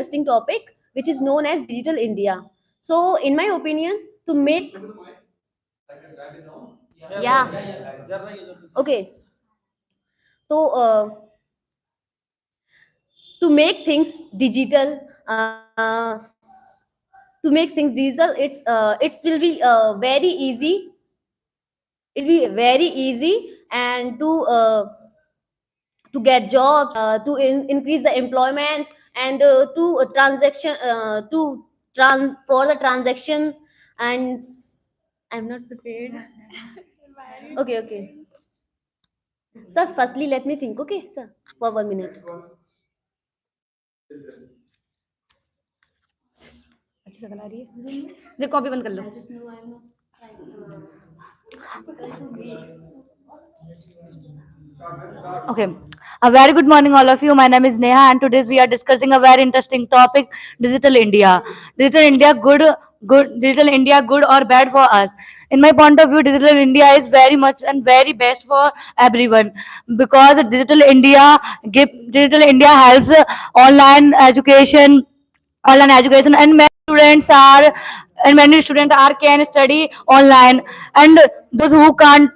interesting topic which is known as Digital India. So, in my opinion, to make okay, so to make things digital, it will be very easy. It will be very easy and to get jobs, increase the employment, and to transaction to for the transaction. And I'm not prepared. Okay, okay. Sir, firstly, let me think. Okay, sir, for 1 minute. अच्छी शक्ल आ रही है, copy बंद कर लो. Okay. A very good morning, all of you. My name is Neha, and today we are discussing a very interesting topic: Digital India. Digital India, good. Digital India, good or bad for us? In my point of view, Digital India is very much and very best for everyone because Digital India helps online education, and many students are can study online, and those who can't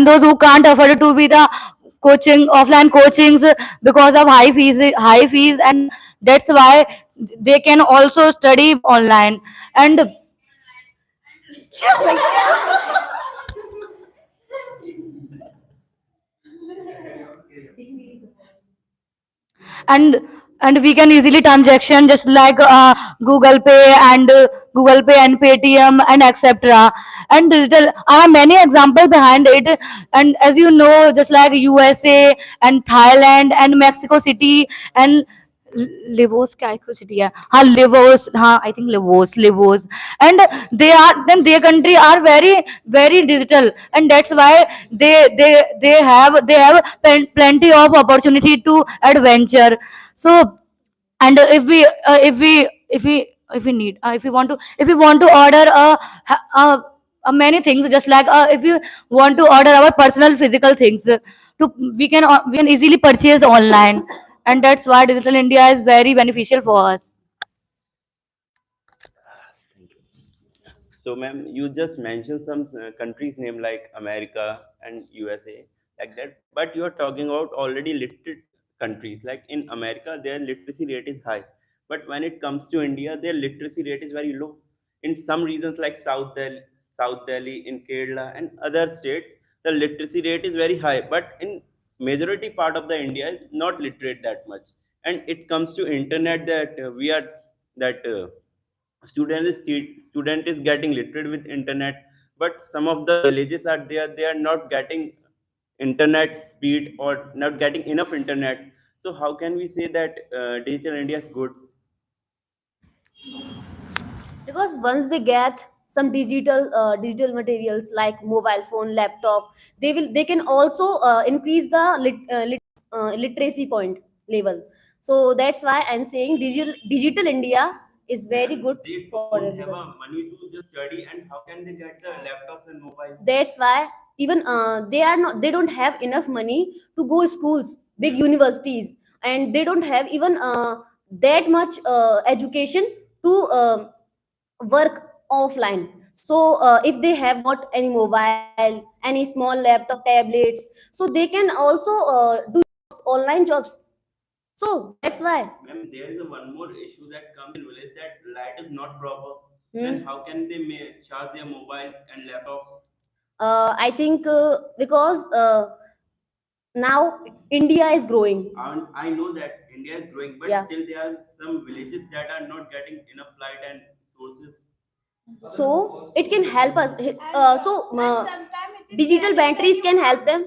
those who can't afford to be the offline coachings because of high fees, and that's why they can also study online. And and we can easily transaction just like google pay and paytm and etc. And digital, I have many examples behind it. And as you know, just like usa and thailand and mexico city and Livos क्या एक city है हाँ Livos हाँ I think Livos and their country are very digital, and that's why they have plenty of opportunity to adventure. So, and if we want to order many things, just like if you want to order our personal physical things, we can easily purchase online, and that's why digital india is very beneficial for us. So, ma'am, you just mentioned some countries' name like America and USA, like that. But you are talking about already literate countries. Like in America, their literacy rate is high. But when it comes to India, their literacy rate is very low. In some regions like South Delhi, in Kerala, and other states, the literacy rate is very high. But in majority part of the India is not literate that much. And it comes to internet that we are that. Student is getting literate with internet, but some of the villages are there, they are not getting internet speed or not getting enough internet. So how can we say that digital india is good? Because once they get some digital materials like mobile phone, laptop, they can also increase the literacy point level. So that's why I'm saying digital India is very Ma'am, good they for don't have everyone. a money to just study, and how can they get the laptops and mobiles? That's why even they don't have enough money to go schools, big universities, and they don't have even that much education to work offline. So if they have got any mobile, any small laptop, tablets, so they can also do online jobs. So that's why. Ma'am, there is a one more issue that comes in village, that light is not proper. Then how can they charge their mobiles and laptops? I think because now India is growing. I know that India is growing, but Yeah. still there are some villages that are not getting enough light and sources. So it can help us. Digital batteries can help them.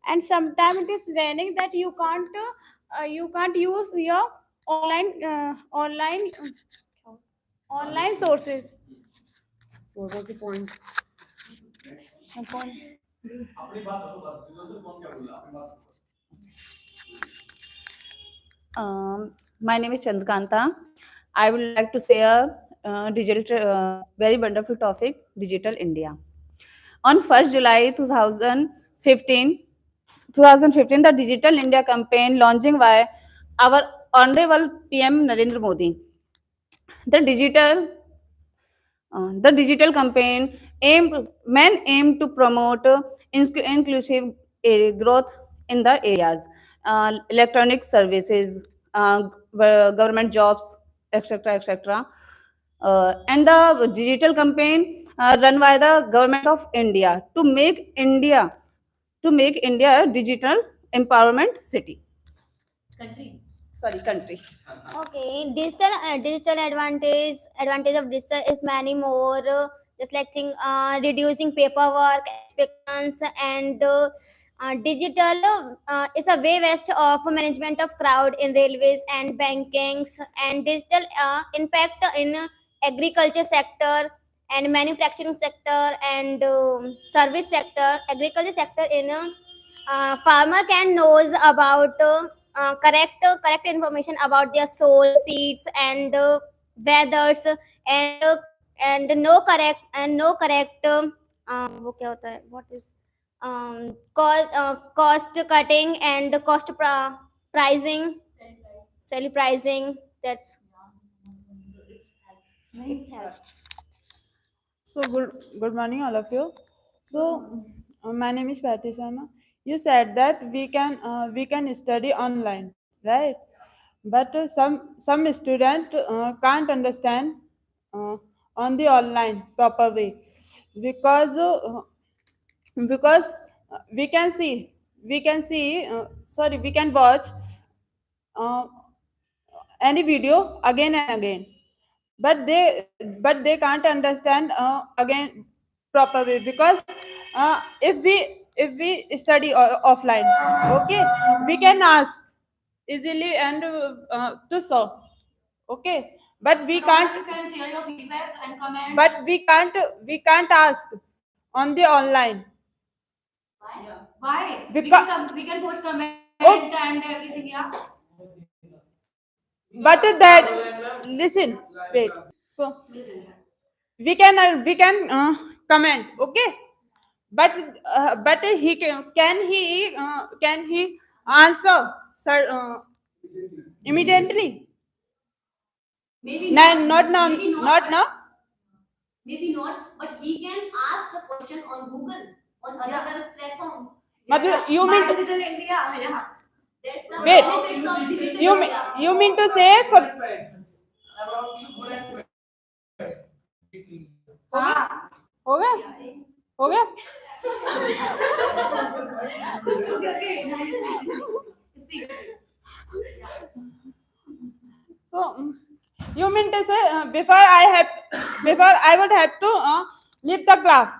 And sometimes it is raining that you can't use your online sources. What was the point? My name is Chandrakanta. I would like to say a very wonderful topic, Digital India. On 1st July 2015, the Digital India campaign launching by our Honorable PM Narendra Modi. The digital the digital campaign aim to promote inclusive growth in the areas, electronic services, government jobs, etc., etc. And the digital campaign run by the government of India to make India a digital empowerment city. Country. Okay, digital advantage of digital is many more. Just like reducing paperwork, expectations, and digital is a way west of management of crowd in railways and bankings, and digital impact in agriculture sector and manufacturing sector and service sector. Agriculture sector in farmer can knows about correct information about their soil seeds and weathers and no correct वो क्या होता है what is cost cutting and pricing sell pricing that's it helps. So good morning, all of you. So my name is Patti Sharma. You said that we can study online, right? But some student can't understand uh, on the online proper way because we can see we can watch uh, any video again and again, but they can't understand again proper way because if we study offline, okay, we can ask easily and to solve, okay, but we can't You can share your feedback and comment. but we can't ask on the online Why? because We can post comment oh, and everything. Yeah. but that listen wait so we can comment, okay, but he can he answer sir immediately? Maybe No, not. not now, Maybe not now. maybe not, but he can ask the question on Google, on other platforms. मतलब you mean to, Digital India. Yeah. That's the wait, benefits of digital you mean, India. you mean to say for हो गया हो गया so you mean to say before I would have to leave the class,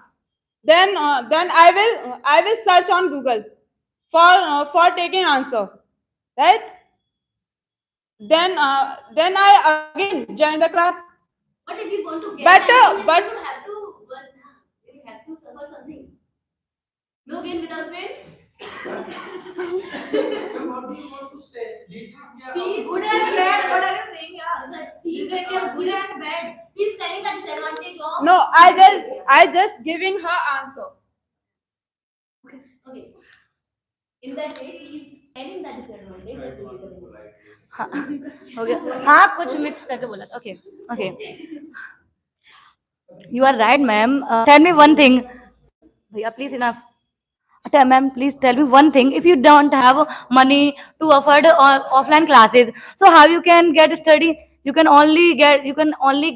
then I will search on Google for taking answer, right? Then I again join the class. But if you want to get But anything, then but you will have to work now. You will have to suffer something. No gain without pain. Good and bad. What are you saying? Yeah. Is it Good and bad. She's telling the disadvantage of. no, I just giving her answer. Okay. In that case, he is telling the disadvantage of digital India. हो गया हाँ कुछ mix करके बोला okay okay you are right ma'am tell me one thing भैया please enough ma'am please tell me one thing if you don't have money to afford offline classes so how you can get study you can only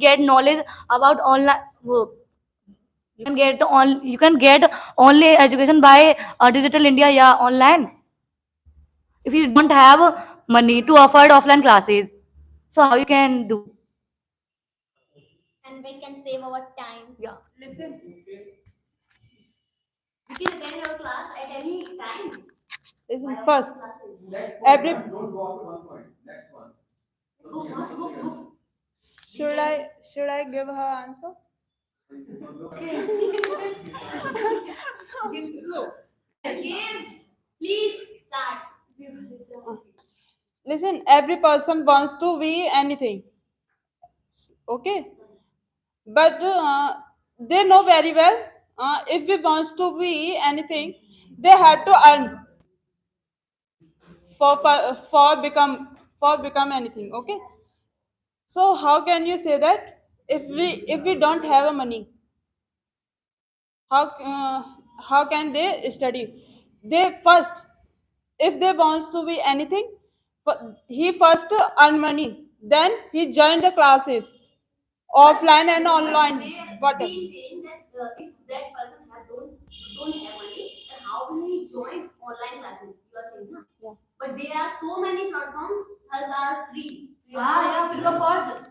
get knowledge about online you can get only education by digital India yeah online if you don't have money to afford offline classes so how you can do And we can save our time. yeah Listen, You can attend your class at any time. listen first. Every Books. should I give her answer? Give. Please start. Listen, every person wants to be anything, okay, but they know very well if we wants to be anything they have to earn for for become anything. Okay, so how can you say that if we don't have a money, how uh, how can they study? They first, if they wants to be anything, he first earn money, then he join the classes, offline and online, whatever. Saying that if that person don't have money, then how will he join online classes? You are saying, na? Yeah. But there are so many platforms that are free. Yeah, free of cost.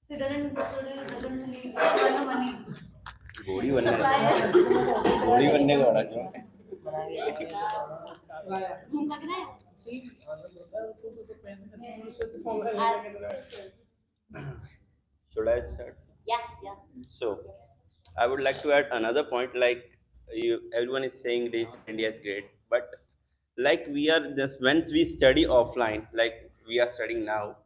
So it doesn't need earn money. घोड़ी बनने घोड़ी बनने का बड़ा शौक है should I start? Yeah. So, I would like to add another point. Like everyone is saying Digital India is great, but like we are just once we study offline, like we are studying now,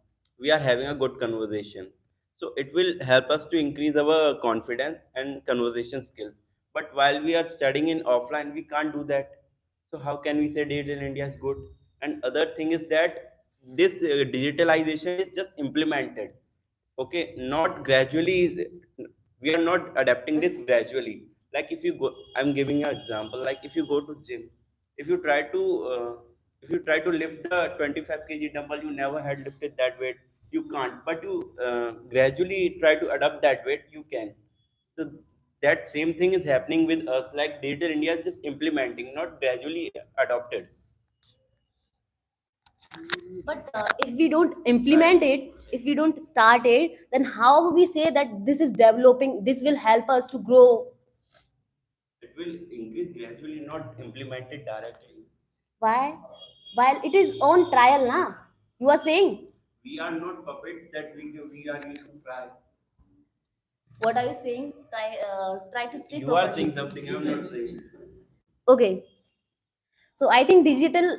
we are having a good conversation. So it will help us to increase our confidence and conversation skills. But while we are studying in offline, we can't do that. So how can we say Digital India is good? And other thing is that this digitalization is just implemented, okay, not gradually. We are not adapting this gradually. Like if you go, I'm giving you an example, like if you go to gym, if you try to uh, if you try to lift the 25 kg dumbbell, you never had lifted that weight, you can't, but you gradually try to adapt that weight, you can. So that same thing is happening with us, like Digital India is just implementing, not gradually adopted. But if we don't implement it, if we don't start it, then how would we say that this is developing? This will help us to grow. It will increase gradually, not implemented directly. Why? While it is on trial, na? You are saying. We are not puppets that we are going to try. What are you saying? Try to say You are properly. saying something, I'm not saying. Okay. So I think digital,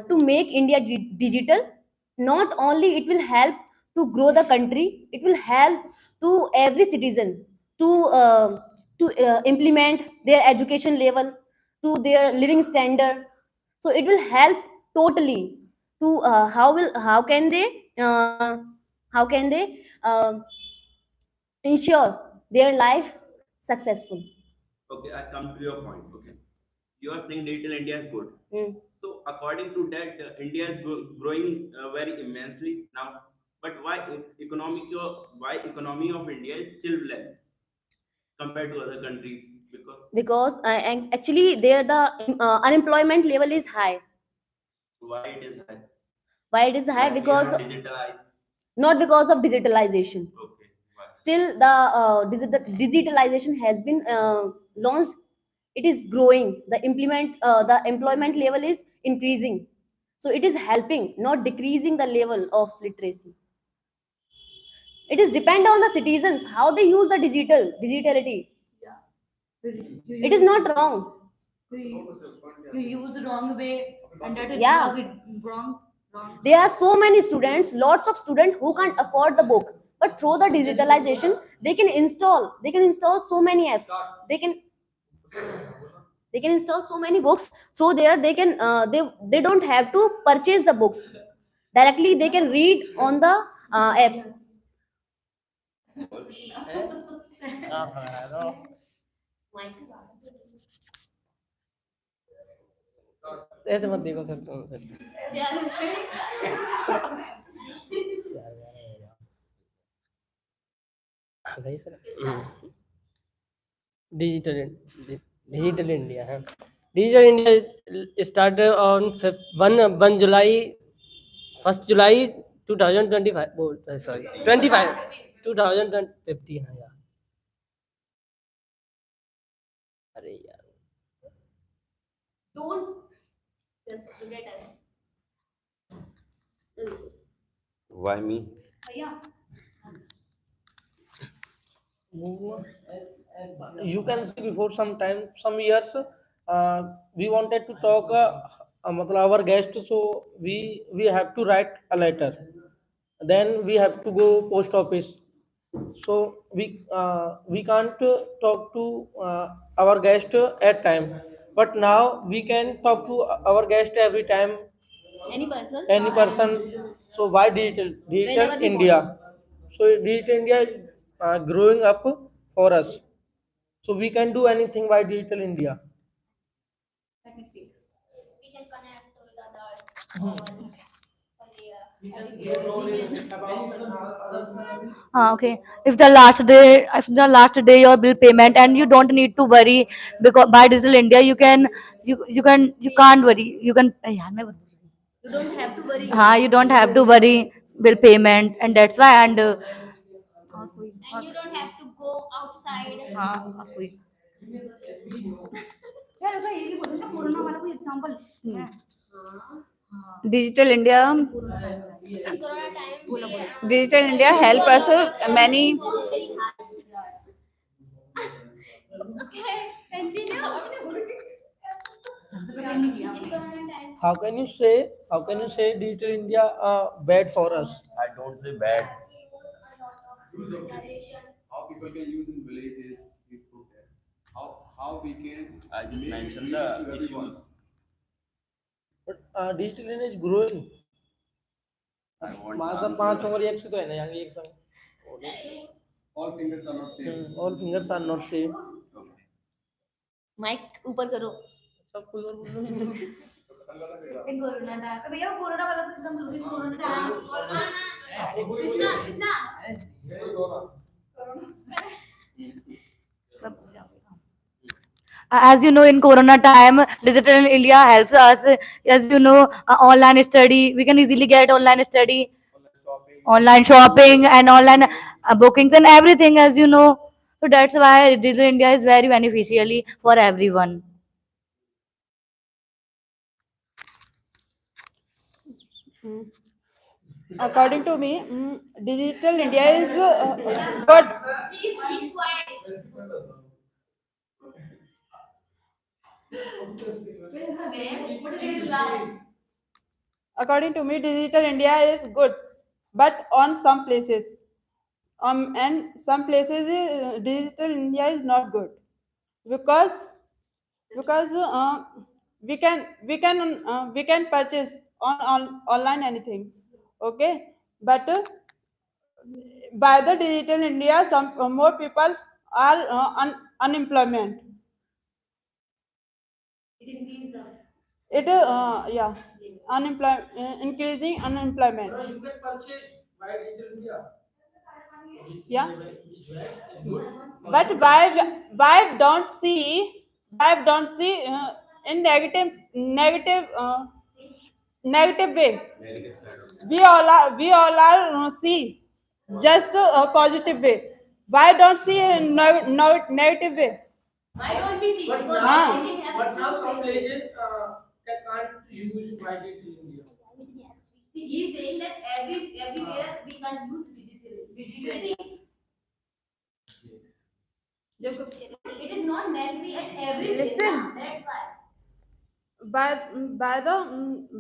to make India digital, not only it will help to grow the country, it will help to every citizen to implement their education level, to their living standard. So it will help totally to uh, how can they ensure their life successful. Okay, I come to your point. Okay, you are saying Digital India is good. Mm. So according to that, India is growing very immensely now. But why economy of India is still less compared to other countries? Because and actually there the unemployment level is high. Why it is high? Why it is high? Like we are Because not digitalized. not because of digitalization. Okay, why? Still the digitalization has been launched. It is growing, the employment level is increasing, so it is helping, not decreasing the level of literacy. It is depend on the citizens how they use the digitality. It is not wrong. You use the wrong way, and that is Yeah. wrong. There are so many students, lots of students who can't afford the book, but through the digitalization they can install so many apps. They can install so many books through there. They don't have to purchase the books directly. They can read on the apps. ऐसे मत देखो sir तुम sir भाई sir digital digital India है digital India start on 1 July 1 July 2025 sorry 25 2050 हाँ यार अरे यार Don't just forget us. Why me? you can see before some time some years we wanted to talk मतलब our guest so we have to write a letter then we have to go post office so we can't talk to our guest at time but now we can talk to our guest every time any person. So why digital India? So digital India is growing up for us. So we can do anything by digital India. We can connect with others or Okay. If the last day your bill payment, and you don't need to worry, because by Digital India you can't worry. You can यार मैं You don't have to worry. हाँ, you don't have to worry bill payment, and that's why. And and you don't have to go outside. हाँ, और कोई यार ऐसा ये भी बोलो ना, कोरोना वाला कोई एग्जांपल है। Digital India, In Corona time, Digital India help us many. was very hard. Okay, continue. In Corona time, How can you say digital India bad for us? I don't say bad. we use a lot of digitalization. I just mentioned the issues. But digital India is growing. I want माझा answer. 5 और 1 से तो है ना यहाँ एक संग. All fingers are not same. Okay. Mike ऊपर करो। सब कुछ और बोल रहे हैं. कोरोना था तो भैया वो कोरोना वाला तो एकदम जरूरी corona Krishna Krishna as you know, in corona time Digital India helps us. As you know, online study, we can easily get online study, online shopping, and online bookings and everything, as you know. So that's why Digital India is very beneficially for everyone. According to me, digital India is good. Please keep quiet. According to me, digital India is good, but on some places, and some places, digital India is not good, because because we can purchase on online anything, okay, but by the digital India, some more people are unemployment. It yeah, increasing unemployment. You can purchase by digital India. Yeah, but why don't see in negative way. We all are see just a positive way. Why don't see in negative way? why don't we see? But Because now, everything has but now two some faces. villages can't use by digital India. See, he's saying that everywhere we can't use digitally. It is not necessary at every place. Listen. Na? That's why.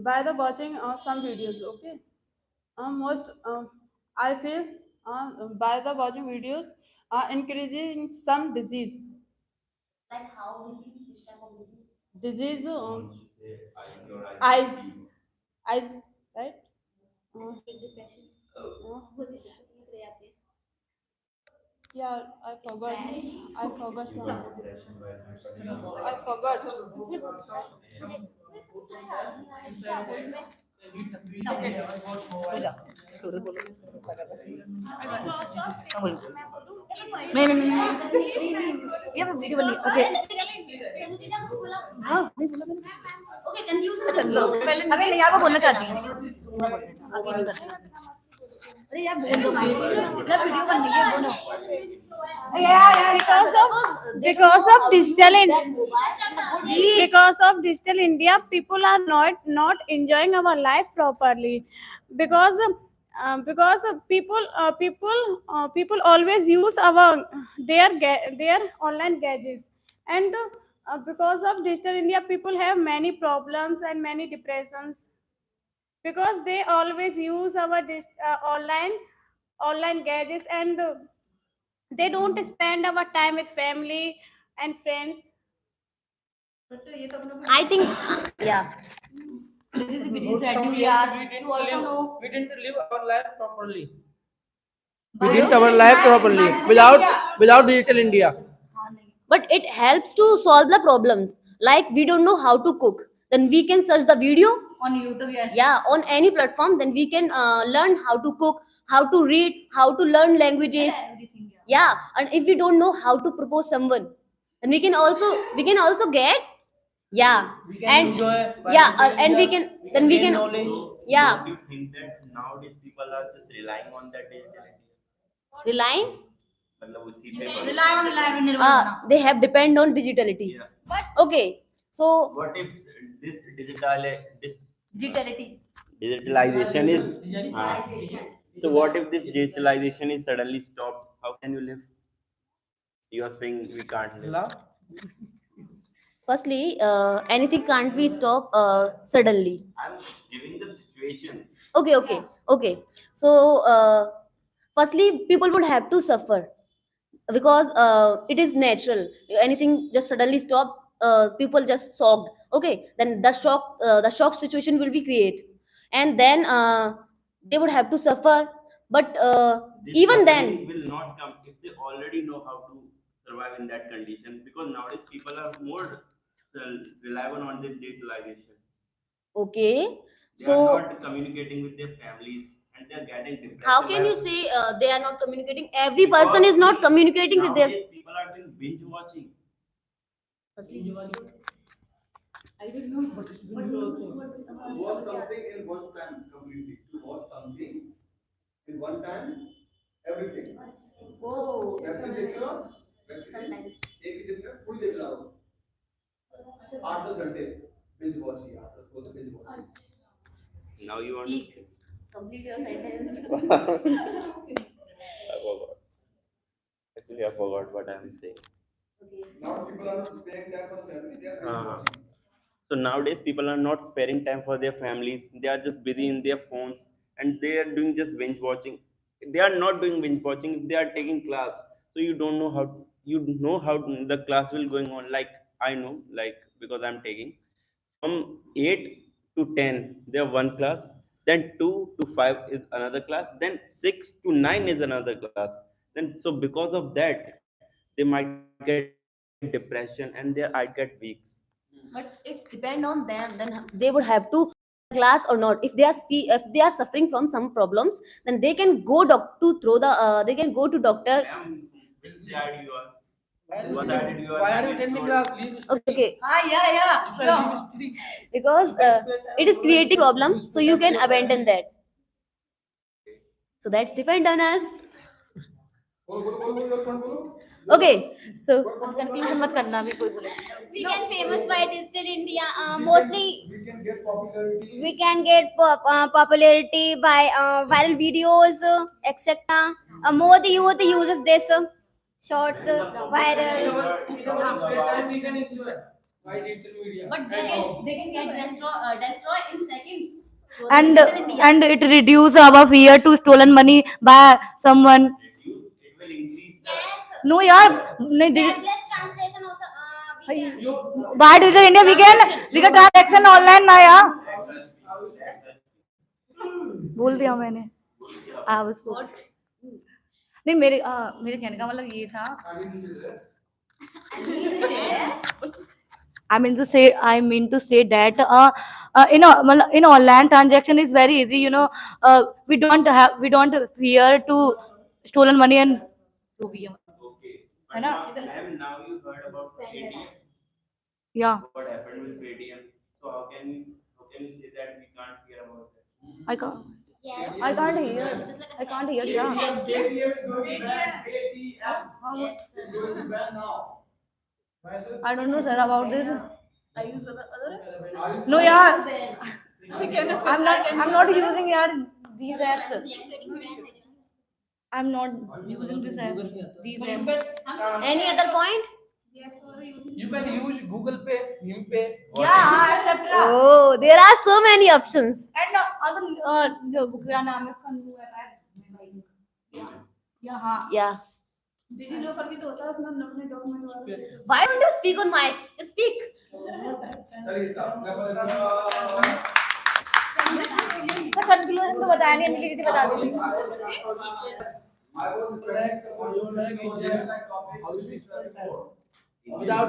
By the watching some videos, okay, most I feel by the watching videos increasing some disease. Like how disease, which type of disease? Disease, eyes, eyes, right? Yeah, I forgot. I forgot some. I forgot. नहीं ये video बनी okay हाँ नहीं बोला मैंने Okay, conclusion. अच्छा लो अबे नहीं यार वो बोलना चाहती हूँ आगे नहीं करती अरे यार बोल दो जब वीडियो बन रही है बोलो Because of digital India, people are not enjoying our life properly, because people always use their online gadgets, and because of digital India, people have many problems and many depressions, because they always use our online gadgets, and they don't spend our time with family and friends. I think, yeah. This is very For sad some to years yaar. we didn't You also live, know. we didn't live our life properly. We Why? didn't our life properly without digital India. But it helps to solve the problems. Like we don't know how to cook, then we can search the video. On YouTube, yes. Yeah, on any platform, then we can learn how to cook, how to read, how to learn languages. Everything. Yeah, and if we don't know how to propose someone, then we can also get. Yeah, We can and enjoy yeah, digital and we India. can We then can we gain can knowledge. yeah, Don't you think that nowadays people are just relying on that digital India? relying. मतलब उसी पे भरोसा Rely on करते हैं। निर्भर होना. They have depend on digitality. Yeah. Okay, so What if this digital this Digitality. digitalization is so what if this digitalization is suddenly stopped? How can you live? You are saying we can't live. Laugh. firstly, anything can't be stopped suddenly. I'm giving the situation. Okay. So firstly, people would have to suffer because it is natural. Anything just suddenly stop, people just shocked. Okay, then the shock situation will be create, and then they would have to suffer. But This even suffering then, will not come if they already know how to survive in that condition because nowadays people are more reliable on this digitalization. okay. They are So not communicating with their families and they are getting depression. how can you like- say they are not communicating? Every Because person is not see, communicating with their. nowadays people are doing binge watching. Firstly, watch something in one time completely. To watch something in one time, everything. oh, web series देख लो web series एक ही दिन में पूरी देख रहा हूँ 8-10 घंटे binge watch किया 8-10 को तो binge watch Now you want speak. Complete your sentence. I forgot. Actually, I forgot what I am saying. now people are not spending time for family they are binge Uh, watching so nowadays people are not sparing time for their families. They are just busy in their phones and they are doing just binge watching. They are not doing binge watching. They are taking class. So you know how the class will going on. Like I know, like because I'm taking from 8 to 10 they are one class. Then 2 to 5 is another class. Then 6 to 9 is another class. Then so because of that they might get depression and they might get weeks. But it's depend on them. Then they would have to class or not. If they are suffering from some problems, then they can go to throw the they can go to doctor. Ma'am, which side you are? Why What side you are? why are you attending class? Leave Okay, Yeah. Sure. study. because it is creating problem, so you can abandon that. So that's depend on us. बोलो कौन बोलो Okay, so Confusion मत करना अभी कोई बोले. We can famous by digital India. Mostly we can get popularity we can get popularity by viral videos, etc. More the youth uses this shorts, viral. We can enjoy. Why digital media? but they can get destroy in seconds. So And digital India. and it reduce our fear to stolen money by someone. Reduce, it will increase the Yes. No यार नहीं Cashless translation also. We can. by digital India we can transaction online ना यार. बोल दिया मैंने. आप उसको नहीं मेरे कहने का मतलब ये था. I mean to say that in online transaction is very easy. We don't fear to stolen money and okay. But है ना? ma'am, now you heard about ATM. Yeah, What happened with ATM? So how can you say that we can't hear about that? I can't. Yes. I can't hear. I can't hear. Yeah. ATM is going to ban ATM Yes. is going to ban now I don't know sir about this. I use other apps. No, yeah. I'm not using these apps. I'm not using this apps. These apps. Any other point? You can use Google Pay, Him Pay. Yeah, etc. Oh, there are so many options. And other क्या नाम है इसका new app है? Yeah, हाँ. Yeah. DigiLocker भी तो होता है उसमें हम अपने डॉक्यूमेंट वाले Why don't you speak on mic? Just speak. चलिए साहब मैं बता कंक्लूजन तो बताया नहीं, अंजलि दीदी बता दो। I was expecting someone who is on like topics which were before. without